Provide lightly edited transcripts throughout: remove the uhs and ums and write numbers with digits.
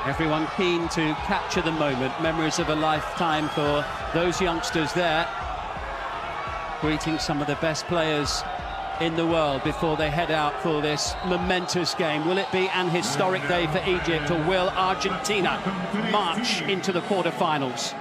Everyone keen to capture the moment. Memories of a lifetime for those youngsters there. Greeting some of the best players in the world before they head out for this momentous game. Will it be an historic day for Egypt, or will Argentina march into the quarter-finals?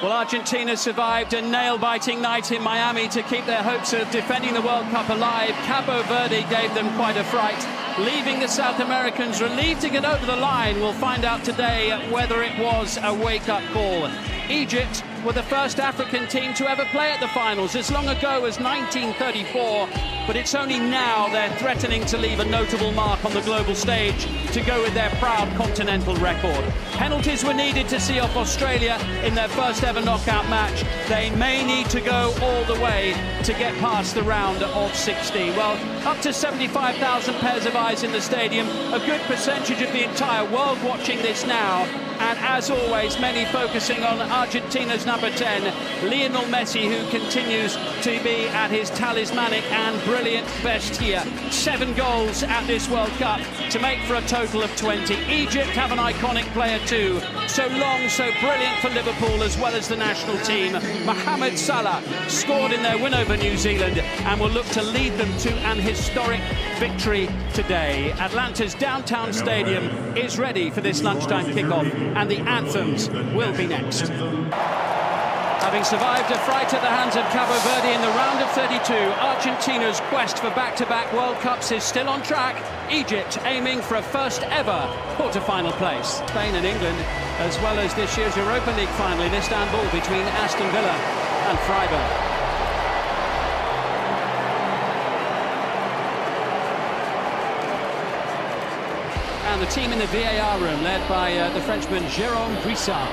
Well, Argentina survived a nail-biting night in Miami to keep their hopes of defending the World Cup alive. Cabo Verde gave them quite a fright, leaving the South Americans relieved to get over the line. We'll find out today whether it was a wake-up call. Egypt were the first African team to ever play at the finals as long ago as 1934, but it's only now they're threatening to leave a notable mark on the global stage to go with their proud continental record. Penalties were needed to see off Australia in their first ever knockout match. They may need to go all the way to get past the round of 16. Well, up to 75,000 pairs of eyes in the stadium, a good percentage of the entire world watching this now. And as always, many focusing on Argentina's number 10, Lionel Messi, who continues to be at his talismanic and brilliant best here. 7 goals at this World Cup to make for a total of 20. Egypt have an iconic player too. So long, so brilliant for Liverpool as well as the national team. Mohamed Salah scored in their win over New Zealand and will look to lead them to an historic victory today. Atlanta's downtown stadium is ready for this lunchtime kickoff, and the anthems will be next. Having survived a fright at the hands of Cabo Verde in the round of 32, Argentina's quest for back-to-back World Cups is still on track. Egypt aiming for a first ever quarter-final place. Spain and England, as well as this year's Europa League final in Istanbul between Aston Villa and Freiburg. And the team in the VAR room, led by the Frenchman Jérôme Brissard.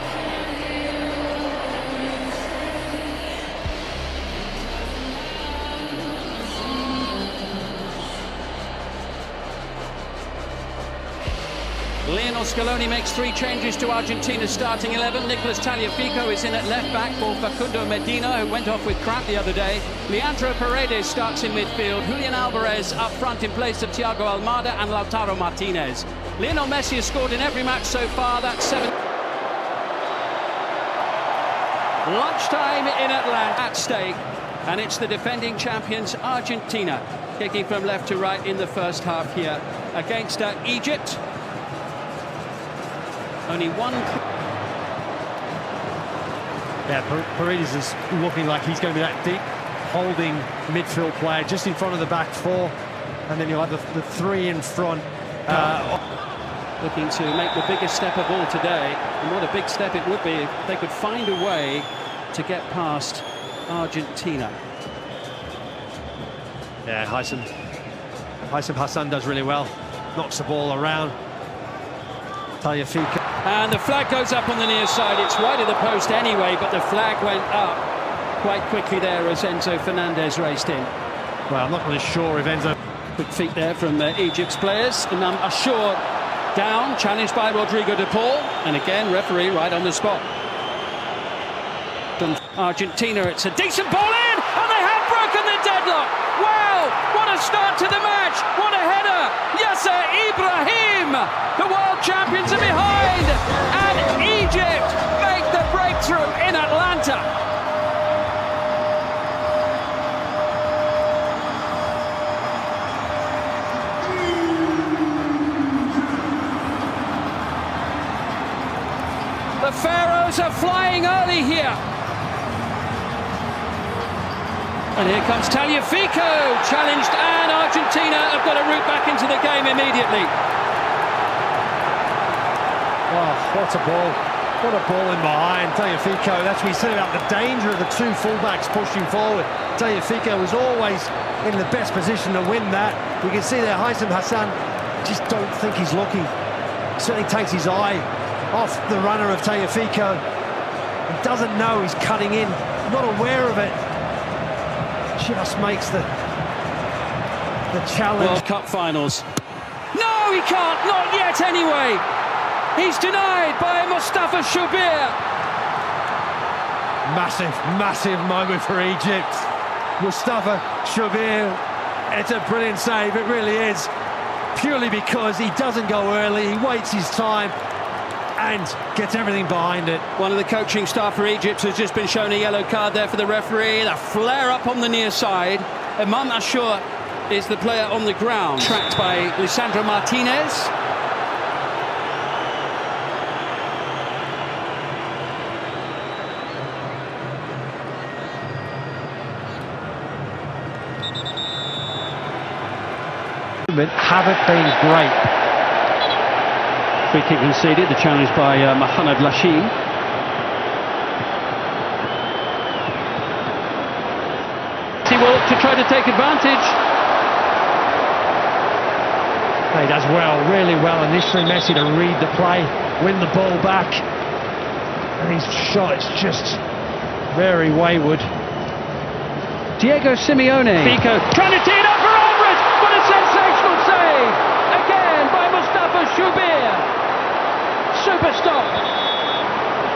Lionel Scaloni makes 3 changes to Argentina's starting 11. Nicolas Tagliafico is in at left-back for Facundo Medina, who went off with cramp the other day. Leandro Paredes starts in midfield. Julian Alvarez up front in place of Thiago Almada and Lautaro Martinez. Lionel Messi has scored in every match so far. That's 7. Lunchtime in Atlanta at stake, and it's the defending champions Argentina kicking from left to right in the first half here against Egypt. Only one. Yeah, Paredes is looking like he's going to be that deep holding midfield player just in front of the back 4, and then you'll have the 3 in front. Looking to make the biggest step of all today, and what a big step it would be if they could find a way to get past Argentina. Yeah, Haitham Hassan does really well, knocks the ball around. Tagliafico. And the flag goes up on the near side. It's wide of the post anyway, but the flag went up quite quickly there as Enzo Fernandez raced in. Well, I'm not really sure if Enzo... Quick feet there from Egypt's players. And Ashur down, challenged by Rodrigo de Paul. And again, referee right on the spot. Argentina, it's a decent ball in, and they have broken the deadlock. Wow, what a start to the match. What a header. Yasser Ibrahim. The world champions are behind, and Egypt make the breakthrough in Atlanta. The Pharaohs are flying early here. And here comes Tagliafico, challenged, and Argentina have got a route back into the game immediately. Oh, what a ball. What a ball in behind. Tagliafico, that's what we said about the danger of the 2 fullbacks pushing forward. Tagliafico was always in the best position to win that. You can see there Haitham Hassan, just don't think he's looking. He certainly takes his eye off the runner of Tagliafico. He doesn't know he's cutting in, not aware of it. Just makes the challenge. World Cup finals. No, he can't, not yet anyway. He's denied by Mustafa Shubir. Massive moment for Egypt. Mustafa Shubir, it's a brilliant save, it really is. Purely because he doesn't go early, he waits his time and gets everything behind it. One of the coaching staff for Egypt has just been shown a yellow card there for the referee. A flare up on the near side. Imam Ashur is the player on the ground. Tracked by Lisandro Martinez. Haven't been great. Free kick conceded, the challenge by Mohamed Salah. He will to try to take advantage. He does well, really well initially, Messi, to read the play, win the ball back. And his shot is just very wayward. Diego Simeone. Fico trying to tee it up for Alvarez. What a sensational save! Again by Mustafa Shubir. Super stop.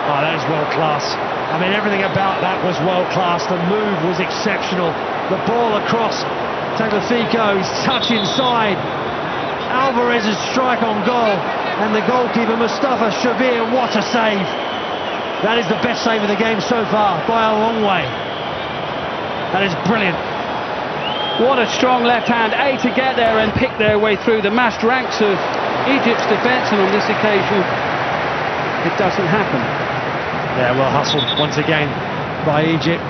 Oh, that is world class. I mean, everything about that was world class. The move was exceptional. The ball across Tagliafico, his touch inside. Alvarez's strike on goal. And the goalkeeper, Mustafa Shubir, what a save. That is the best save of the game so far, by a long way. That is brilliant. What a strong left hand, to get there and pick their way through the massed ranks of Egypt's defence, and on this occasion it doesn't happen. Yeah, well hustled once again by Egypt.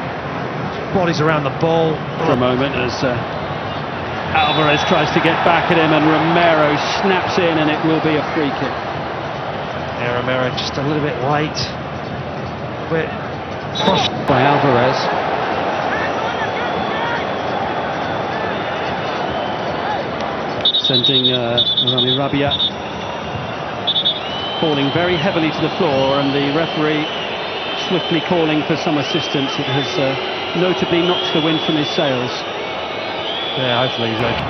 Bodies around the ball. For a moment as Alvarez tries to get back at him and Romero snaps in, and it will be a free kick. Yeah, Romero just a little bit late. Bit by Alvarez. Sending Rami Rabia falling very heavily to the floor, and the referee swiftly calling for some assistance. It has notably knocked the wind from his sails. Yeah, hopefully he's right.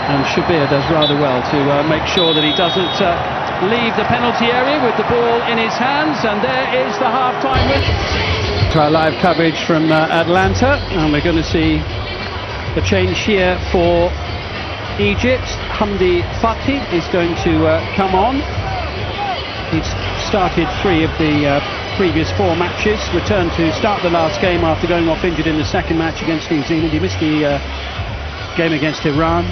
And Shubir does rather well to make sure that he doesn't leave the penalty area with the ball in his hands, and there is the half-time win. Our live coverage from Atlanta, and we're going to see the change here for Egypt. Hamdi Fathi is going to come on. He's started 3 of the previous 4 matches, returned to start the last game after going off injured in the second match against New Zealand. He missed the game against Iran,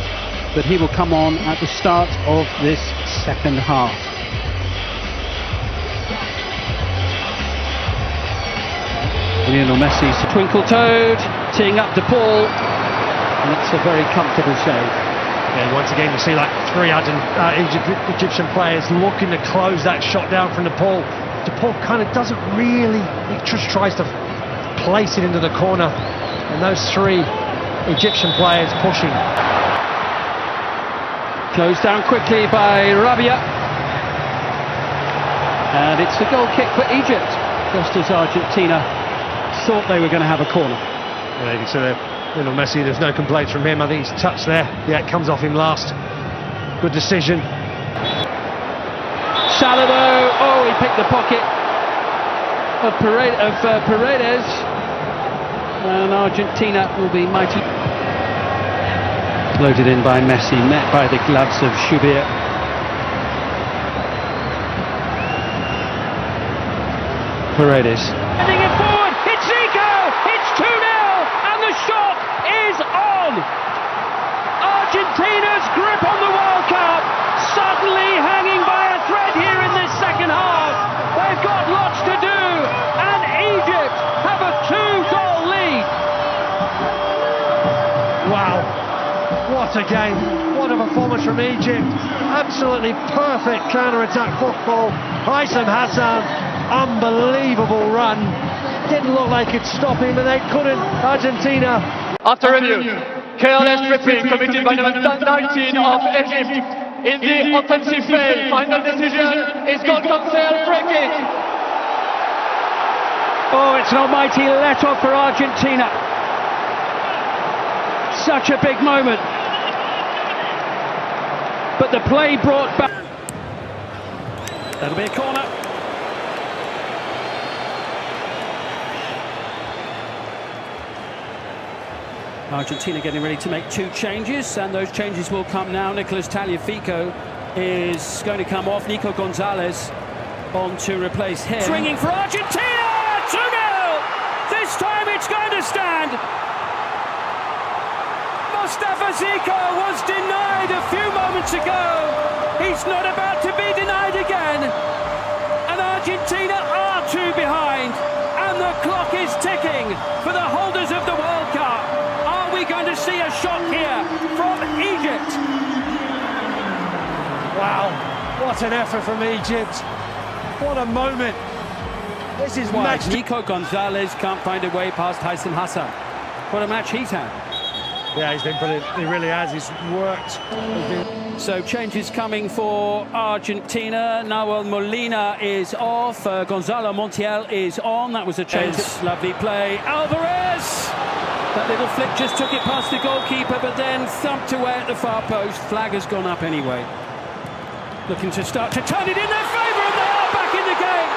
but he will come on at the start of this second half. Lionel Messi's twinkle-toed, teeing up the ball. And it's a very comfortable save. And once again, you see like 3 Egyptian players looking to close that shot down from DePaul. DePaul kind of doesn't really, he just tries to place it into the corner. And those 3 Egyptian players pushing. Closed down quickly by Rabia. And it's a goal kick for Egypt, just as Argentina thought they were going to have a corner. Yeah, you can see that. Lionel Messi, there's no complaints from him. I think he's touched there. Yeah, it comes off him last. Good decision. Salah, oh, he picked the pocket of Paredes. And Argentina will be mighty. Loaded in by Messi, met by the gloves of Shubir. Paredes. Heading it forward, it's Zico! It's 2-0! The shot is on! Argentina's grip on the World Cup suddenly hanging by a thread here in this second half. They've got lots to do, and Egypt have a 2-goal lead. Wow, what a game, what a performance from Egypt. Absolutely perfect counter-attack football. Haitham Hassan, unbelievable run. Didn't look like it'd stop him, but they couldn't. Argentina. After review, careless tripping committed by number 19 of Egypt in the offensive phase. Final decision is goal cancel, free kick. Oh, it's an almighty let-off for Argentina. Such a big moment. But the play brought back. That'll be a corner. Argentina getting ready to make two changes, and those changes will come now. Nicolas Tagliafico is going to come off. Nico Gonzalez on to replace him. Swinging for Argentina! 2-0! This time it's going to stand. Mustafa Zico was denied a few moments ago. He's not about to be denied again. And Argentina are two behind. And the clock is ticking for the holders of the World Cup. Are we going to see a shot here from Egypt? Wow, what an effort from Egypt. What a moment. This is match. Nico Gonzalez can't find a way past Haitham Hassan. What a match he's had. Yeah, he's been brilliant. He really has. He's worked. So changes coming for Argentina. Nahuel Molina is off. Gonzalo Montiel is on. That was a change. Lovely play. Alvarez! That little flick just took it past the goalkeeper, but then thumped away at the far post. Flag has gone up anyway. Looking to start to turn it in their favour, and they are back in the game.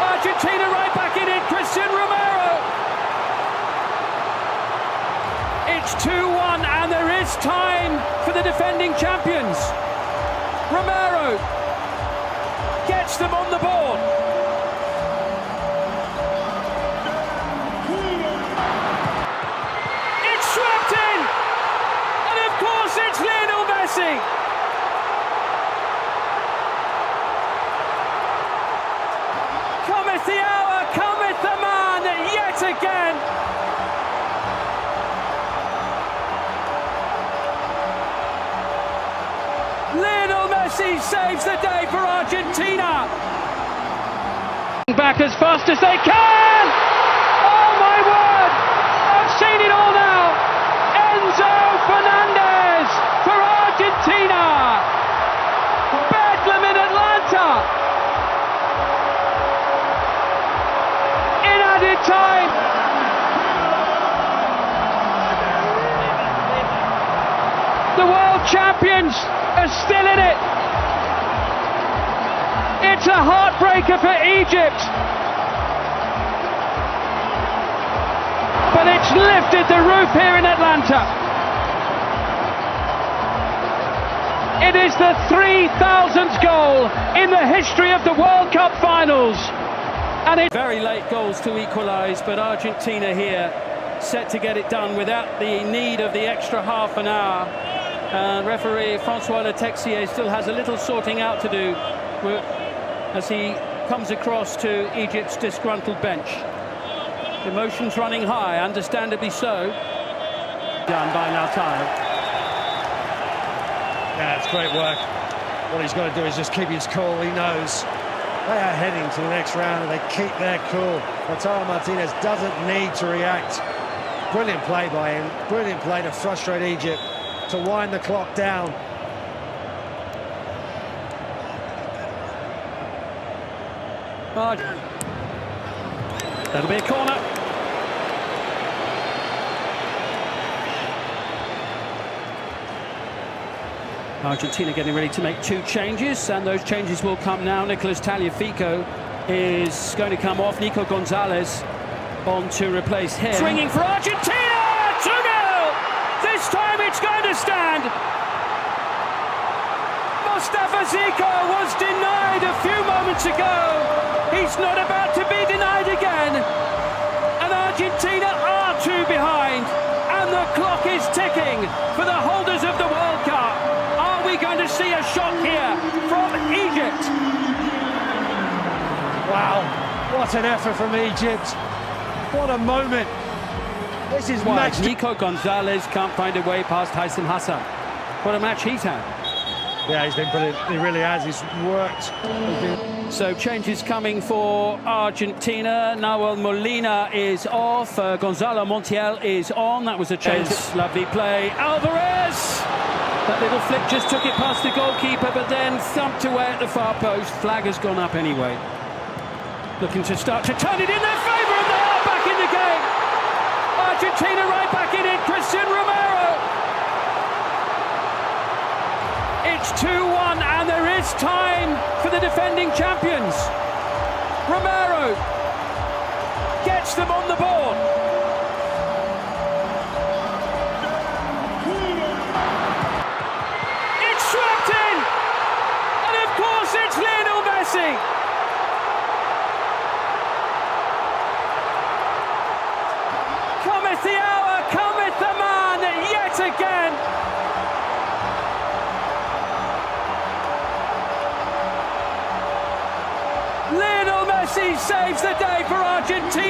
Argentina right back in it. Christian Romero. It's 2-1, and there is time for the defending champions. Romero gets them on the board. It's swept in, and of course it's Lionel Messi. Cometh the hour, cometh the man, yet again. Lionel Messi saves the day for Argentina. Back as fast as they can. Oh my word! I've seen it all now. Enzo Fernandez for Argentina. Bedlam in Atlanta. In added time. The world champions are still in it. It's a heartbreaker for Egypt, but it's lifted the roof here in Atlanta. It is the 3,000th goal in the history of the World Cup finals, and it's very late goals to equalise, but Argentina here set to get it done without the need of the extra half an hour. Referee Francois Le Texier still has a little sorting out to do as he comes across to Egypt's disgruntled bench. Emotions running high, understandably so. Done by Lautaro. Yeah, it's great work. What he's got to do is just keep his cool. He knows they are heading to the next round and they keep their cool. Lautaro Martinez doesn't need to react. Brilliant play by him. Brilliant play to frustrate Egypt, to wind the clock down. That'll be a corner. Argentina getting ready to make two changes, and those changes will come now. Nicolas Tagliafico is going to come off. Nico Gonzalez on to replace him. Swinging for Argentina! 2-0! This time it's going to stand. Mustafa Zico was denied a few moments ago. He's not about to be denied again. And Argentina are two behind. And the clock is ticking for the holders of the World Cup. Are we going to see a shot here from Egypt? Wow, what an effort from Egypt. What a moment. This is match. Nico Gonzalez can't find a way past Haitham Hassan. What a match he's had. Yeah, he's been brilliant. He really has. He's worked. So changes coming for Argentina. Nahuel Molina is off. Gonzalo Montiel is on. That was a change. Lovely play. Alvarez! That little flick just took it past the goalkeeper, but then thumped away at the far post. Flag has gone up anyway. Looking to start to turn it in their favour, and they are back in the game. Argentina right back in it. Christian Romero. It's 2-1, and there is time for the defending champions. Romero gets them on the board. Messi saves the day for Argentina.